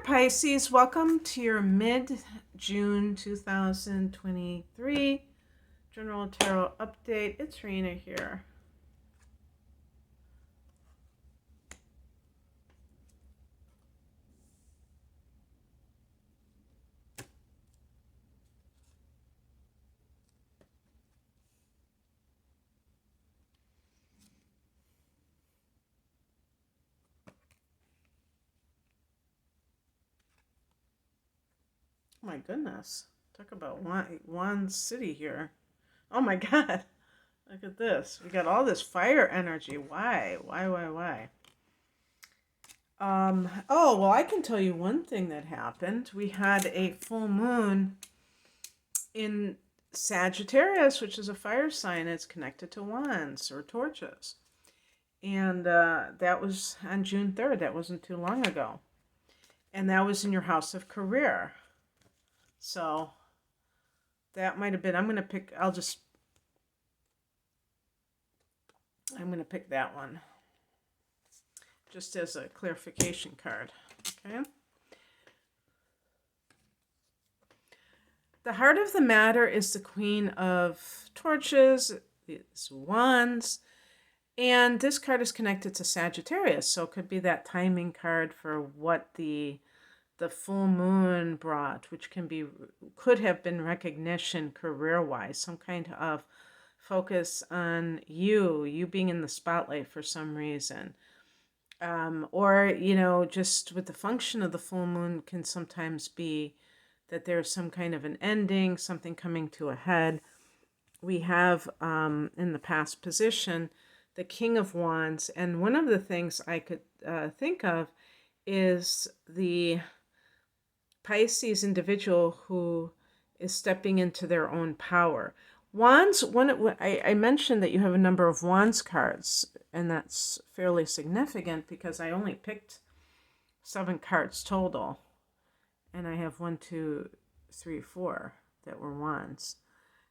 Pisces. Welcome to your mid-June 2023 General Tarot Update. It's Rena here. Oh my goodness. Talk about one city here. Oh my God. Look at this. We got all this fire energy. Why? Why? Oh, well, I can tell you one thing that happened. We had a full moon in Sagittarius, which is a fire sign. It's connected to wands or torches. And that was on June 3rd. That wasn't too long ago. And that was in your house of career. So that might have been, I'm going to pick that one just as a clarification card. Okay. The heart of the matter is the Queen of Torches, these wands, and this card is connected to Sagittarius, so it could be that timing card for what the full moon brought, which could have been recognition career-wise, some kind of focus on you being in the spotlight for some reason. Or, just with the function of the full moon can sometimes be that there's some kind of an ending, something coming to a head. We have in the past position the King of Wands, and one of the things I could think of is the Pisces individual who is stepping into their own power. Wands, I mentioned that you have a number of Wands cards, and that's fairly significant because I only picked 7 cards total. And I have 1, 2, 3, 4 that were wands.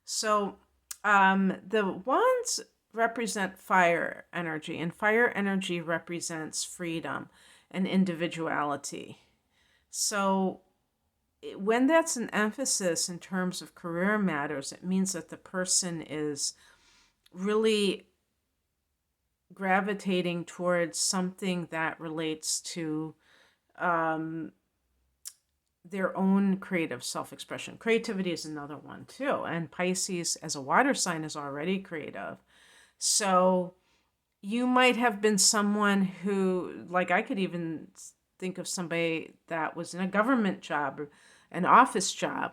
So the wands represent fire energy, and fire energy represents freedom and individuality. So when that's an emphasis in terms of career matters, it means that the person is really gravitating towards something that relates to their own creative self-expression. Creativity is another one too. And Pisces as a water sign is already creative. So you might have been someone who, like I could even think of somebody that was in a government job, an office job.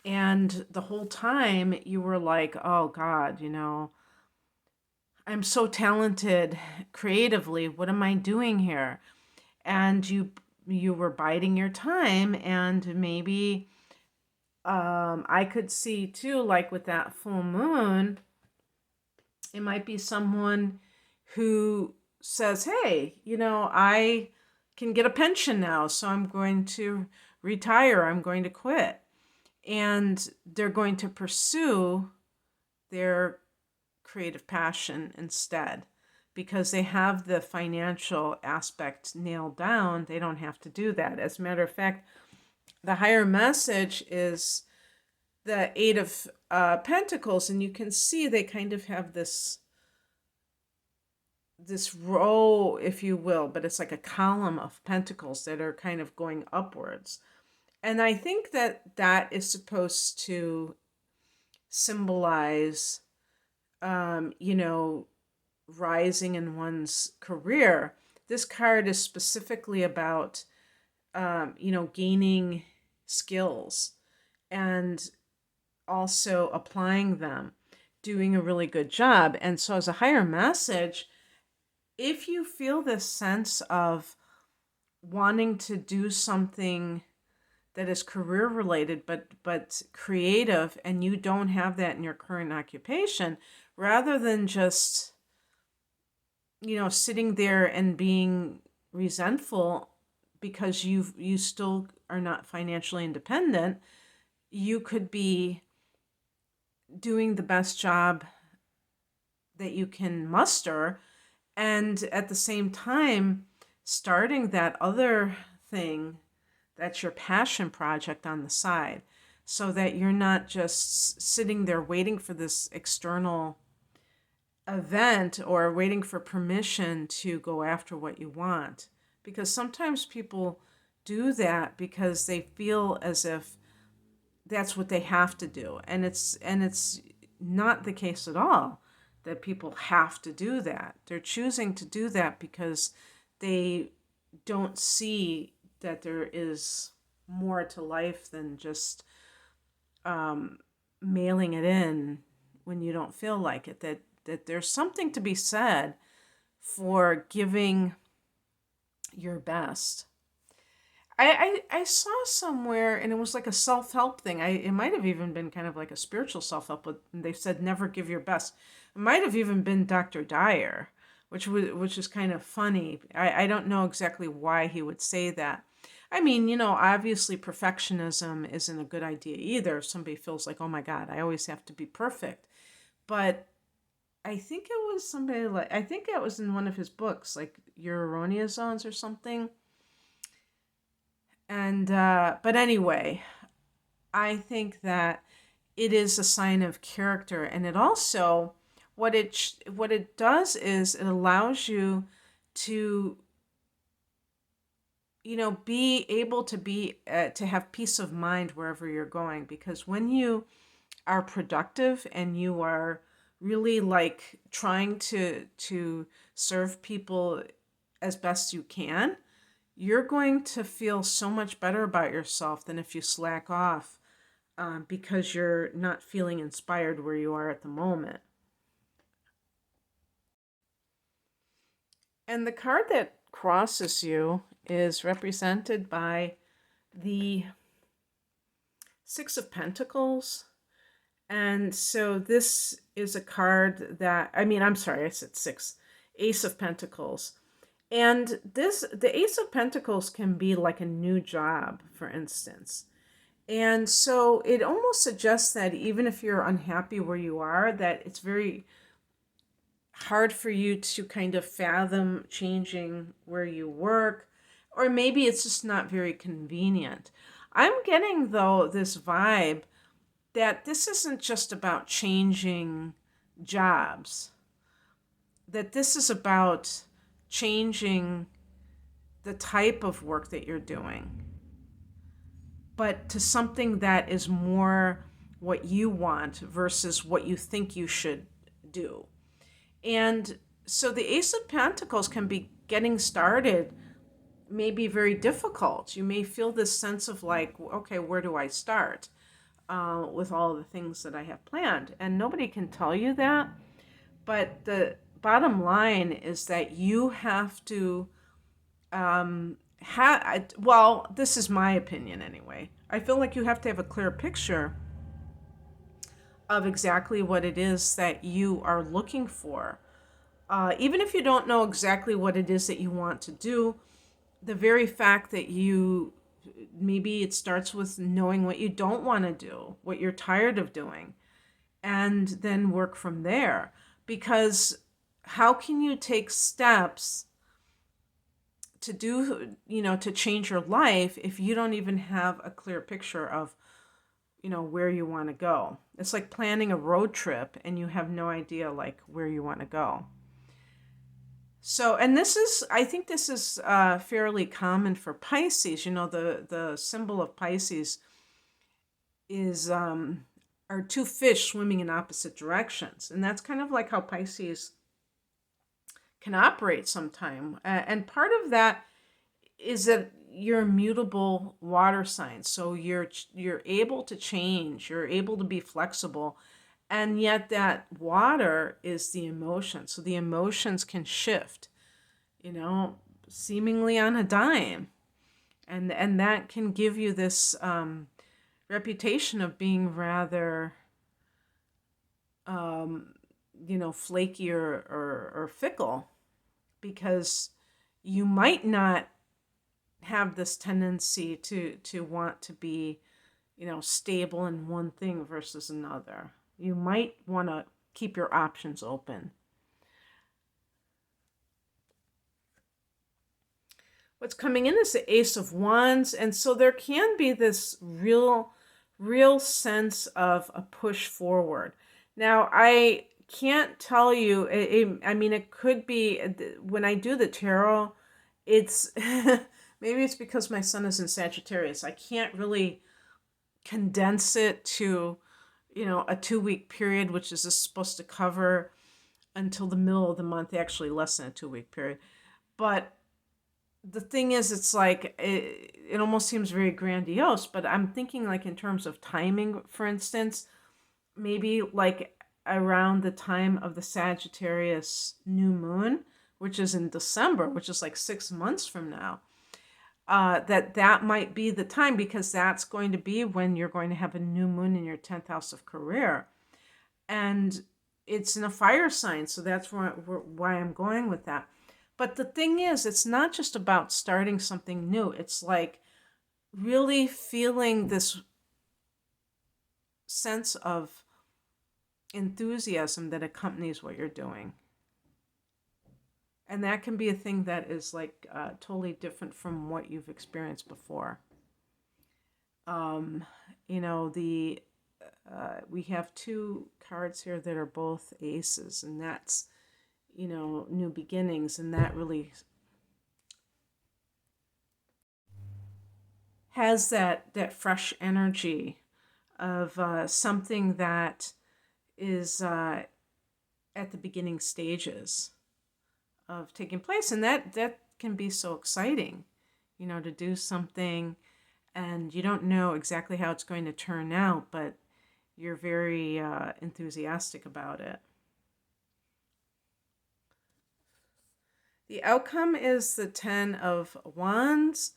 And the whole time you were like, oh God, I'm so talented creatively. What am I doing here? And you were biding your time, and maybe I could see too, like with that full moon, it might be someone who says, hey, I can get a pension now, so I'm going to retire, I'm going to quit. And they're going to pursue their creative passion instead. Because they have the financial aspect nailed down, they don't have to do that. As a matter of fact, the higher message is the 8 of Pentacles, and you can see they kind of have this row, if you will, but it's like a column of pentacles that are kind of going upwards. And I think that is supposed to symbolize, rising in one's career. This card is specifically about, gaining skills and also applying them, doing a really good job. And so as a higher message, if you feel this sense of wanting to do something that is career related, but creative, and you don't have that in your current occupation, rather than just, sitting there and being resentful because you still are not financially independent, you could be doing the best job that you can muster, and at the same time starting that other thing That's your passion project on the side, so that you're not just sitting there waiting for this external event or waiting for permission to go after what you want. Because sometimes people do that because they feel as if that's what they have to do. And it's not the case at all that people have to do that. They're choosing to do that because they don't see that there is more to life than just mailing it in when you don't feel like it. That there's something to be said for giving your best. I saw somewhere, and it was like a self-help thing. It might have even been kind of like a spiritual self-help, but they said never give your best. It might have even been Dr. Dyer, which is kind of funny. I don't know exactly why he would say that. I mean, obviously perfectionism isn't a good idea either. If somebody feels like, oh my God, I always have to be perfect. But I think it was somebody I think it was in one of his books, like Your Erroneous Zones or something. And, but anyway, I think that it is a sign of character. And it also, what it does is it allows you to, be able to have peace of mind wherever you're going. Because when you are productive and you are really like trying to serve people as best you can, you're going to feel so much better about yourself than if you slack off because you're not feeling inspired where you are at the moment. And the card that crosses you is represented by the Six of Pentacles. And so this is a card that, I'm sorry, I said six. Ace of Pentacles. And the Ace of Pentacles can be like a new job, for instance. And so it almost suggests that even if you're unhappy where you are, that it's very hard for you to kind of fathom changing where you work, or maybe it's just not very convenient. I'm getting, though, this vibe that this isn't just about changing jobs, that this is about changing the type of work that you're doing, but to something that is more what you want versus what you think you should do. And so the Ace of Pentacles can be getting started, may be very difficult. You may feel this sense of like, okay, where do I start with all the things that I have planned? And nobody can tell you that. But the bottom line is that you have to well, this is my opinion anyway. I feel like you have to have a clear picture of exactly what it is that you are looking for. Even if you don't know exactly what it is that you want to do, the very fact that maybe it starts with knowing what you don't want to do, what you're tired of doing, and then work from there. Because how can you take steps to to change your life if you don't even have a clear picture of, where you want to go? It's like planning a road trip and you have no idea like where you want to go. So, and I think this is fairly common for Pisces. The symbol of Pisces is are two fish swimming in opposite directions, and that's kind of like how Pisces can operate sometime. And part of that is that you're a mutable water sign, so you're able to change, you're able to be flexible, and yet that water is the emotion, so the emotions can shift, seemingly on a dime, and that can give you this reputation of being rather flaky or fickle, because you might not have this tendency to want to be, stable in one thing versus another. You might want to keep your options open. what's coming in is the Ace of Wands. And so there can be this real sense of a push forward. Now, I can't tell you, I mean, it could be when I do the tarot, it's maybe it's because my sun is in Sagittarius. I can't really condense it to, a 2 week period, which is supposed to cover until the middle of the month, actually less than a 2 week period. But the thing is, it's like it almost seems very grandiose, but I'm thinking like in terms of timing, for instance, maybe like around the time of the Sagittarius new moon, which is in December, which is like 6 months from now. That might be the time, because that's going to be when you're going to have a new moon in your 10th house of career. And it's in a fire sign, so that's why I'm going with that. But the thing is, it's not just about starting something new. It's like really feeling this sense of enthusiasm that accompanies what you're doing. And that can be a thing that is like totally different from what you've experienced before. The we have two cards here that are both aces, and that's, new beginnings, and that really has that fresh energy of something that is at the beginning stages of taking place, and that can be so exciting, to do something and you don't know exactly how it's going to turn out, but you're very enthusiastic about it. The outcome is the Ten of Wands.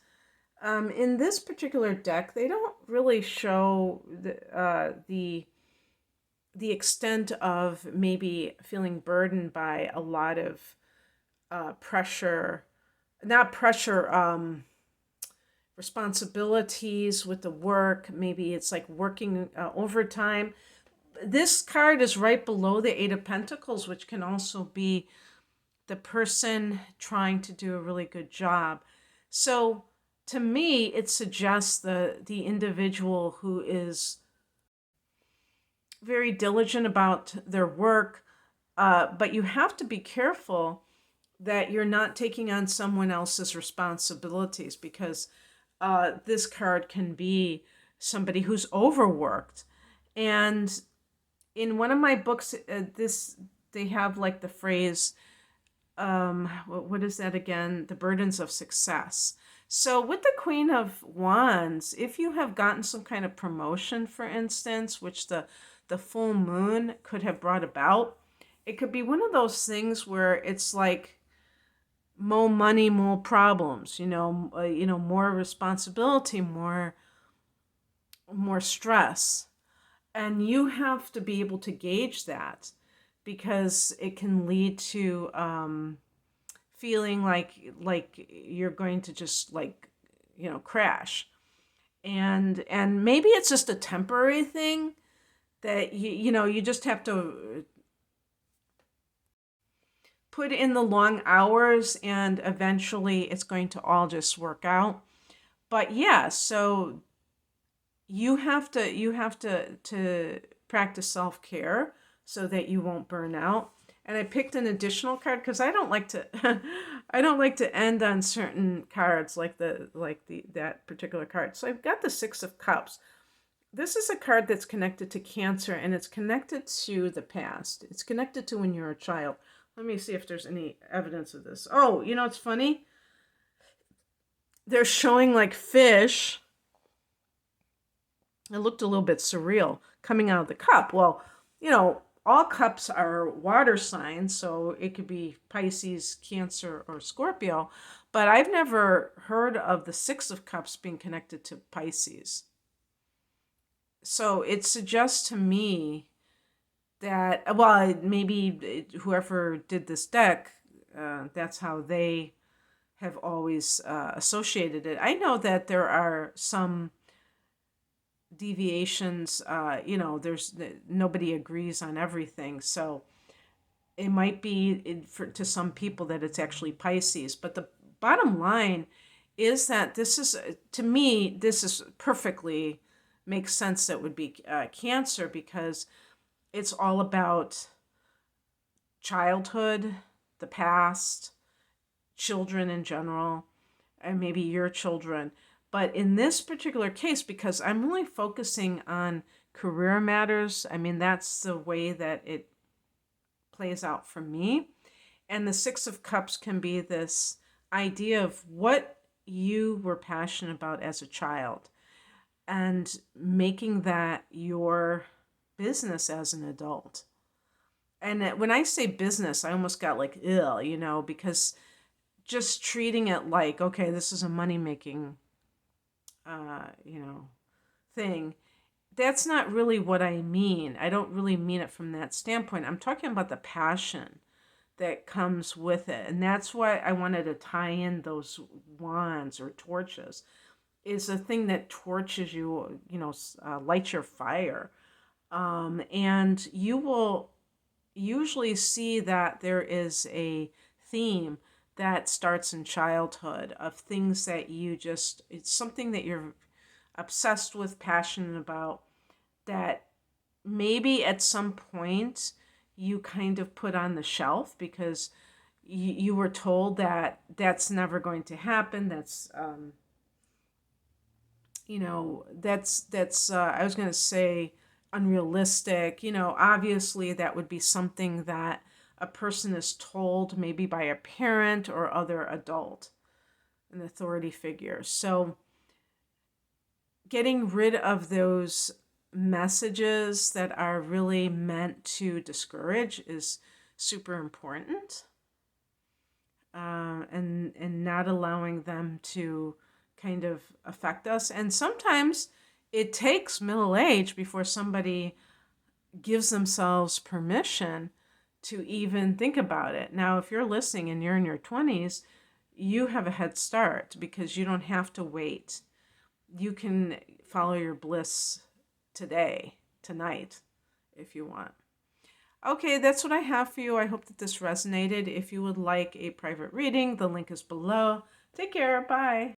In this particular deck, they don't really show the extent of maybe feeling burdened by a lot of pressure, not pressure, responsibilities with the work. Maybe it's like working overtime. This card is right below the Eight of Pentacles, which can also be the person trying to do a really good job. So to me, it suggests the individual who is very diligent about their work, but you have to be careful that you're not taking on someone else's responsibilities, because this card can be somebody who's overworked. And in one of my books, they have like the phrase, what is that again? The burdens of success. So with the Queen of Wands, if you have gotten some kind of promotion, for instance, which the full moon could have brought about, it could be one of those things where it's like more money, more problems, more responsibility, more stress. And you have to be able to gauge that, because it can lead to feeling like you're going to just crash. And maybe it's just a temporary thing that you just have to put in the long hours, and eventually it's going to all just work out. But yeah, so you have to practice self-care so that you won't burn out. And I picked an additional card because I don't like to I don't like to end on certain cards like that particular card. So I've got the Six of Cups. This is a card that's connected to Cancer, and it's connected to the past. It's connected to when you're a child. Let me see if there's any evidence of this. Oh, it's funny. They're showing like fish. It looked a little bit surreal coming out of the cup. Well, all cups are water signs, so it could be Pisces, Cancer, or Scorpio. But I've never heard of the Six of Cups being connected to Pisces. So it suggests to me that, well, maybe whoever did this deck, that's how they have always associated it. I know that there are some deviations, there's nobody agrees on everything. So it might be to some people that it's actually Pisces. But the bottom line is that this is, to me, this is perfectly makes sense that it would be Cancer, because it's all about childhood, the past, children in general, and maybe your children. But in this particular case, because I'm really focusing on career matters, I mean, that's the way that it plays out for me. And the Six of Cups can be this idea of what you were passionate about as a child and making that your business as an adult. And when I say business, I almost got like ill, because just treating it like, okay, this is a money making, uh, you know, thing. That's not really what I mean. I don't really mean it from that standpoint. I'm talking about the passion that comes with it. And that's why I wanted to tie in those wands or torches, is a thing that torches you, lights your fire. And you will usually see that there is a theme that starts in childhood of things that it's something that you're obsessed with, passionate about, that maybe at some point you kind of put on the shelf because you were told that that's never going to happen. That's I was going to say unrealistic. Obviously that would be something that a person is told maybe by a parent or other adult, an authority figure. So getting rid of those messages that are really meant to discourage is super important, and not allowing them to kind of affect us. And sometimes it takes middle age before somebody gives themselves permission to even think about it. Now, if you're listening and you're in your 20s, you have a head start because you don't have to wait. You can follow your bliss today, tonight, if you want. Okay, that's what I have for you. I hope that this resonated. If you would like a private reading, the link is below. Take care. Bye.